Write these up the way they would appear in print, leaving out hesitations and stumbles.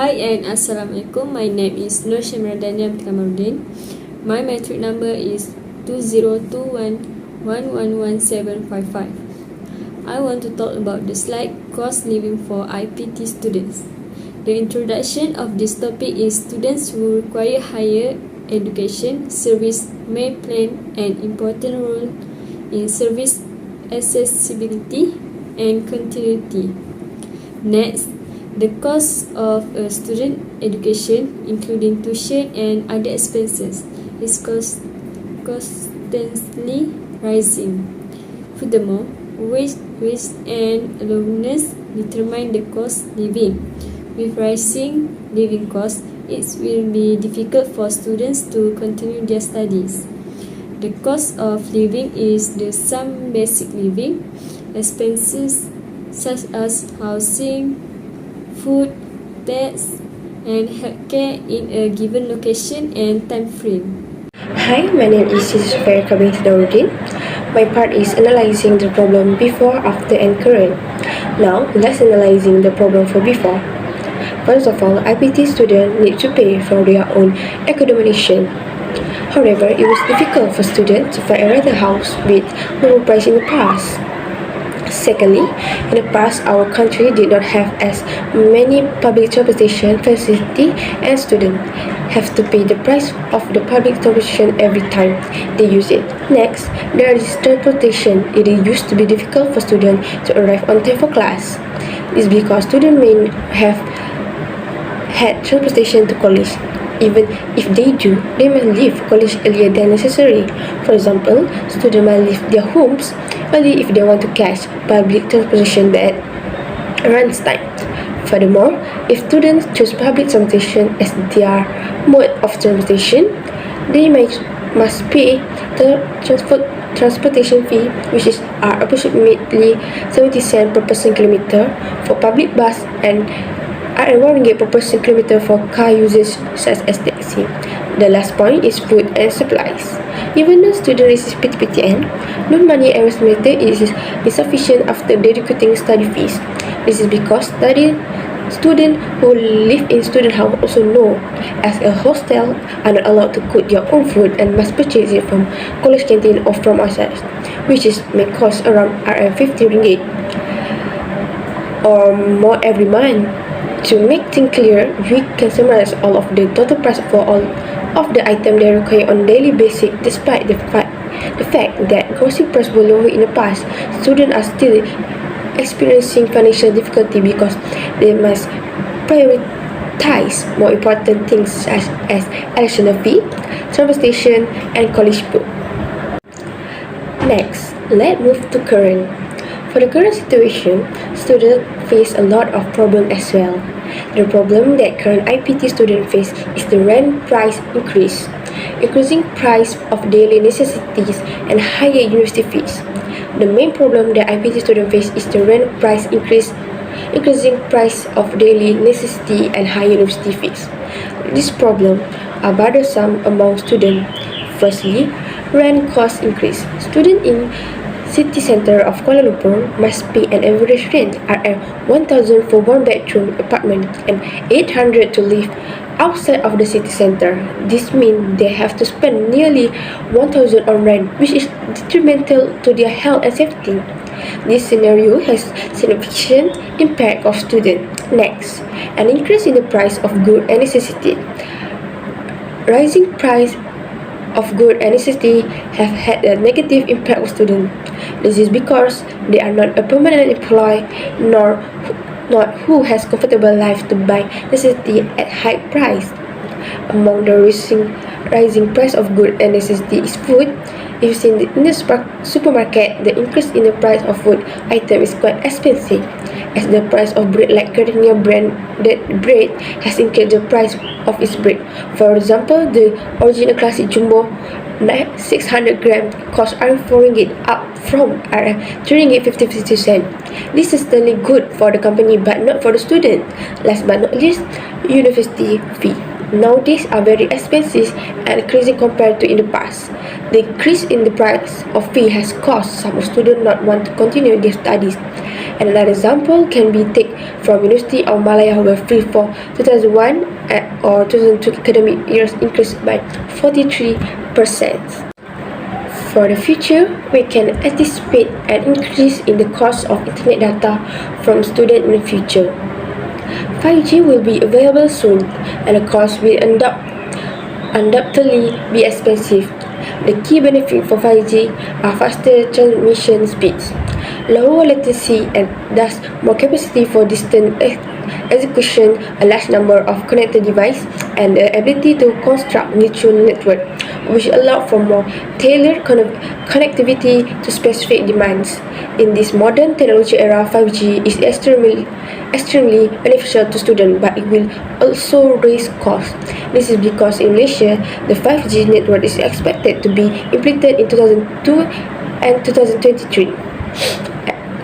Hi and Assalamualaikum. My name is Nur Shamradania Kamarudin. My metric number is 2021111755. I want to talk about the slight cost living for IPT students. The introduction of this topic is students who require higher education service may play an important role in service accessibility and continuity. Next, the cost of a student education, including tuition and other expenses, is constantly rising. Furthermore, wage and allowance determine the cost living. With rising living costs, it will be difficult for students to continue their studies. The cost of living is the some basic living expenses such as housing, food, tax, and healthcare in a given location and time frame. Hi, my name is Sisfer Kabir. My part is analyzing the problem before, after, and current. Now, let's analyzing the problem for before. First of all, IPT students need to pay for their own accommodation. However, it was difficult for students to find a rental house with lower price in the past. Secondly, in the past, our country did not have as many public transportation facilities, and students have to pay the price of the public transportation every time they use it. Next, there is transportation. It used to be difficult for students to arrive on time for class. It's because students may have had transportation to college. Even if they do, they must leave college earlier than necessary. For example, students must leave their homes early if they want to catch public transportation at runs time. Furthermore, if students choose public transportation as their mode of transportation, they must pay the transportation fee, which is approximately 70 cents per person kilometer for public bus and RM1 per person kilometer for car users such as taxi. The last point is food and supplies. Even though students receive PTPTN, non-money arithmetic is insufficient after deducting study fees. This is because students who live in student house also know as a hostel are not allowed to cook their own food and must purchase it from college canteen or from outside, which may cost around RM50 or more every month. To make things clear, we can summarize all of the total price for all of the items they require on daily basis. Despite the fact that grocery prices were lower in the past, students are still experiencing financial difficulty because they must prioritize more important things such as additional fee, transportation, and college book. Next, let's move to current. For the current situation, students face a lot of problems as well. The problem that current IPT students face is the rent price increase, increasing price of daily necessities, and higher university fees. The main problem that IPT students face is the rent price increase, increasing price of daily necessity and higher university fees. These problems are bothersome among students. Firstly, rent cost increase. Students in city center of Kuala Lumpur must pay an average rent at 1,000 for one bedroom apartment and 800 to live outside of the city center. This means they have to spend nearly 1,000 on rent, which is detrimental to their health and safety. This scenario has significant impact of students. Next, an increase in the price of goods and necessity. Rising price of goods and necessity have had a negative impact on students. This is because they are not a permanent employee nor not who has comfortable life to buy necessity at high price. Among the rising price of goods and necessity is food. If seen in the supermarket, the increase in the price of food item is quite expensive, as the price of bread like Gardenia branded bread has increased the price of its bread. For example, the original classic jumbo 600 gram cost RM4 up from RM3.50. This is certainly good for the company but not for the student. Last but not least, university fee. Nowadays are very expensive and increasing compared to in the past. The increase in the price of fee has caused some students not want to continue their studies. And another example can be take from University of Malaya were free for 2001 or 2002 academic years increased by 43%. For the future, we can anticipate an increase in the cost of internet data from students in the future. 5G will be available soon, and the cost will undoubtedly be expensive. The key benefits for 5G are faster transmission speeds, lower latency and thus more capacity for distant execution, a large number of connected devices, and the ability to construct neural network, which allow for more tailored connectivity to specific demands. In this modern technology era, 5G is extremely beneficial to students, but it will also raise costs. This is because in Malaysia, the 5G network is expected to be implemented in 2002 and 2023.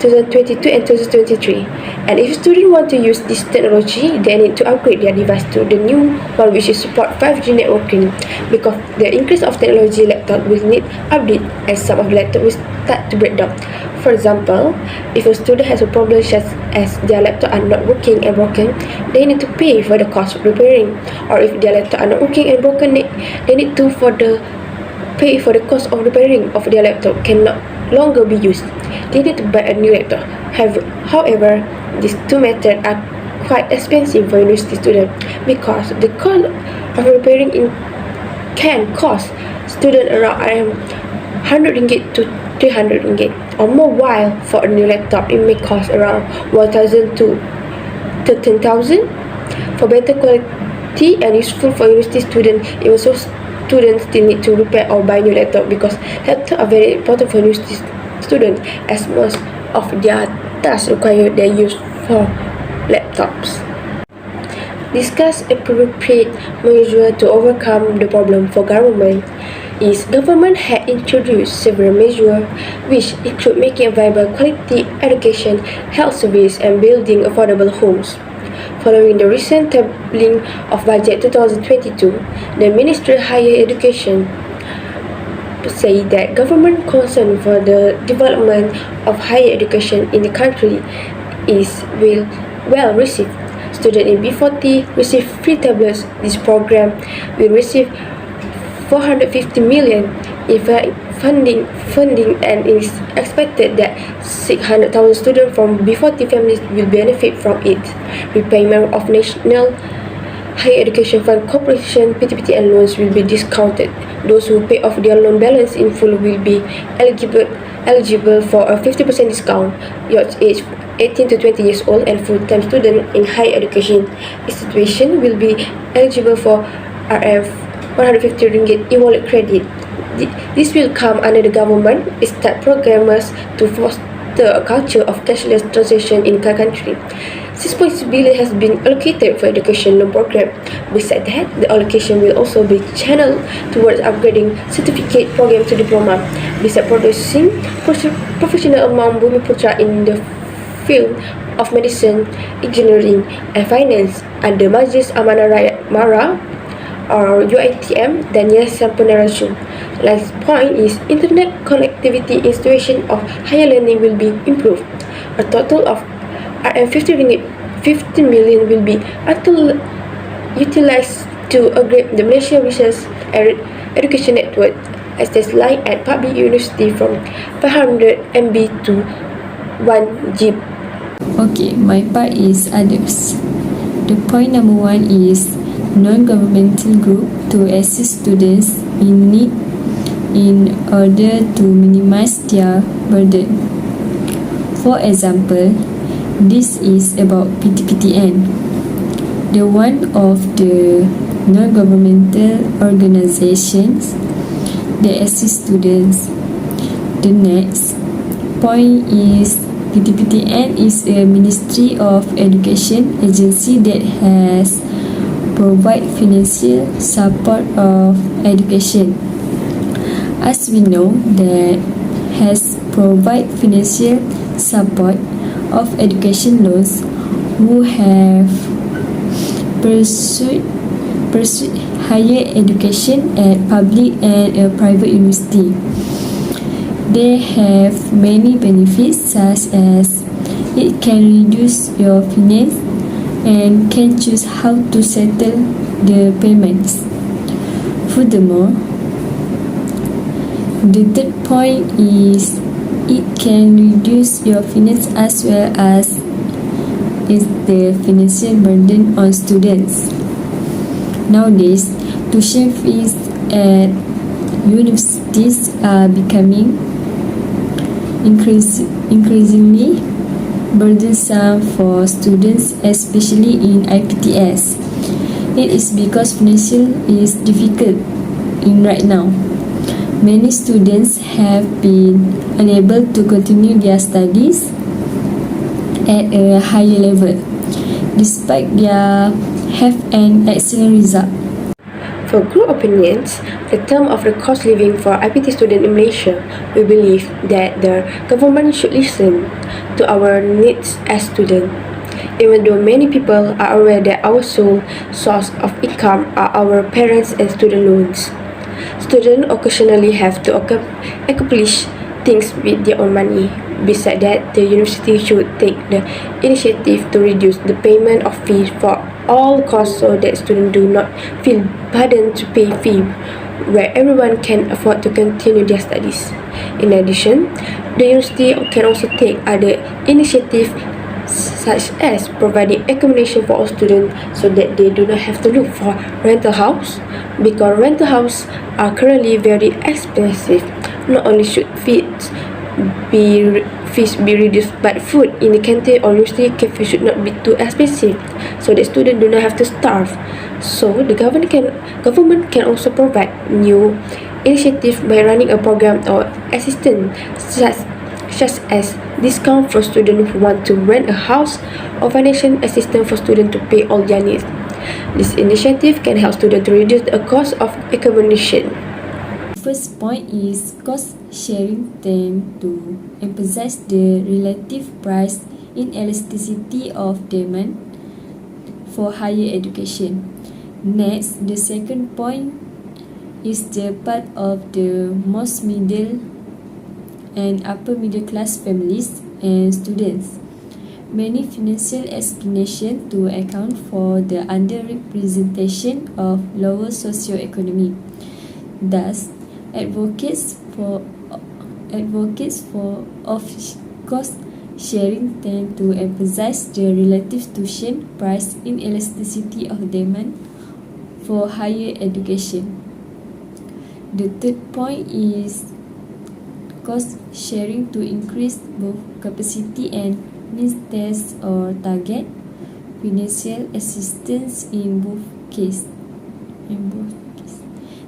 2022 and 2023. And if students want to use this technology, they need to upgrade their device to the new one which is support 5G networking, because the increase of technology laptop will need update as some of the laptop will start to break down. For example, if a student has a problem such as their laptop are not working and broken, they need to pay for the cost of repairing. Or if their laptop are not working and broken, they need to pay for the cost of repairing of their laptop cannot longer be used. They need to buy a new laptop. However, these two methods are quite expensive for university students because the cost of repairing can cost students around 100 ringgit to 300 ringgit or more, while for a new laptop it may cost around 1,000 to 13,000. For better quality and useful for university students, even so students still need to repair or buy new laptop, because laptops are very important for university students as most of their tasks require their use for laptops. Discuss appropriate measures to overcome the problem. For government had introduced several measures which include making available quality education, health service, and building affordable homes. Following the recent tabling of budget 2022, the Ministry of Higher Education say that government concern for the development of higher education in the country is well received. Students in B40 receive free tablets. This program will receive 450 million in funding, and it is expected that 600,000 students from B40 families will benefit from it. Repayment of National Higher Education Fund Corporation (PTPT) and loans will be discounted. Those who pay off their loan balance in full will be eligible for a 50% discount. Your age 18 to 20 years old and full-time students in higher education institution will be eligible for Rf 150 ringgit e-wallet credit. This will come under the government start programmes to foster a culture of cashless transaction in the country. 6.6 billion has been allocated for education loan program. Besides that, the allocation will also be channeled towards upgrading certificate program to diploma. Besides producing professional among Bumi Putra in the field of medicine, engineering, and finance under Majlis Amanah Rakyat MARA or UiTM dan Yayasan Peneraju. Last point is internet connectivity institution of higher learning will be improved. A total of Rm 50 million will be utilized to upgrade the Malaysia Research and Education Network access line at public university from 500 MB to 1 GB. Okay, my part is others. The point number 1 is non-governmental group to assist students in need in order to minimize their burden. For example, this is about PTPTN, the one of the non-governmental organizations that assist students. The next point is PTPTN is a Ministry of Education agency that has provide financial support of education. As we know, that has provide financial support of education loans who have pursued higher education at public and a private university. They have many benefits such as It can reduce your finance and can choose how to settle the payments. Furthermore, the third point is it can reduce your finance as well as is the financial burden on students. Nowadays, tuition fees at universities are becoming increasingly burdensome for students, especially in IPTS. It is because financial is difficult in right now. Many students have been unable to continue their studies at a higher level, despite their have an excellent result. For group opinions, the term of the cost living for IPT students in Malaysia, we believe that the government should listen to our needs as students. Even though many people are aware that our sole source of income are our parents and student loans, students occasionally have to accomplish things with their own money. Besides that, the university should take the initiative to reduce the payment of fees for all costs so that students do not feel burdened to pay fee where everyone can afford to continue their studies. In addition, the university can also take other initiatives such as providing accommodation for all students so that they do not have to look for rental house because rental houses are currently very expensive. Not only should fees be reduced, but food in the canteen or university cafe should not be too expensive so that students do not have to starve. So the government can also provide new initiative by running a program or assistance such as discount for students who want to rent a house or financial assistance for students to pay all their needs. This initiative can help students to reduce the cost of accommodation. First point is cost sharing tend to emphasize the relative price inelasticity of demand for higher education. Next, the second point is the part of the most middle and upper middle class families and students. Many financial explanations to account for the underrepresentation of lower socioeconomic. Thus, advocates for cost sharing tend to emphasize the relative tuition price inelasticity of demand for higher education. The third point is cost sharing to increase both capacity and means test or target financial assistance in both cases.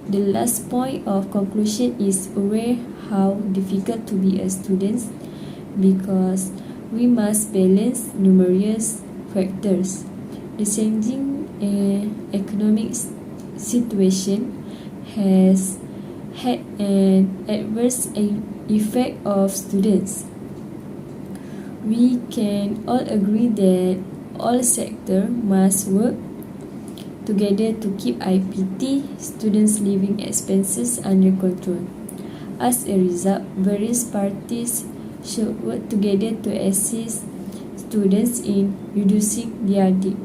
The last point of conclusion is aware how difficult to be a student because we must balance numerous factors. The changing economic situation has had an adverse effect of students. We can all agree that all sectors must work together to keep IPT students' living expenses under control. As a result, various parties should work together to assist students in reducing their debt.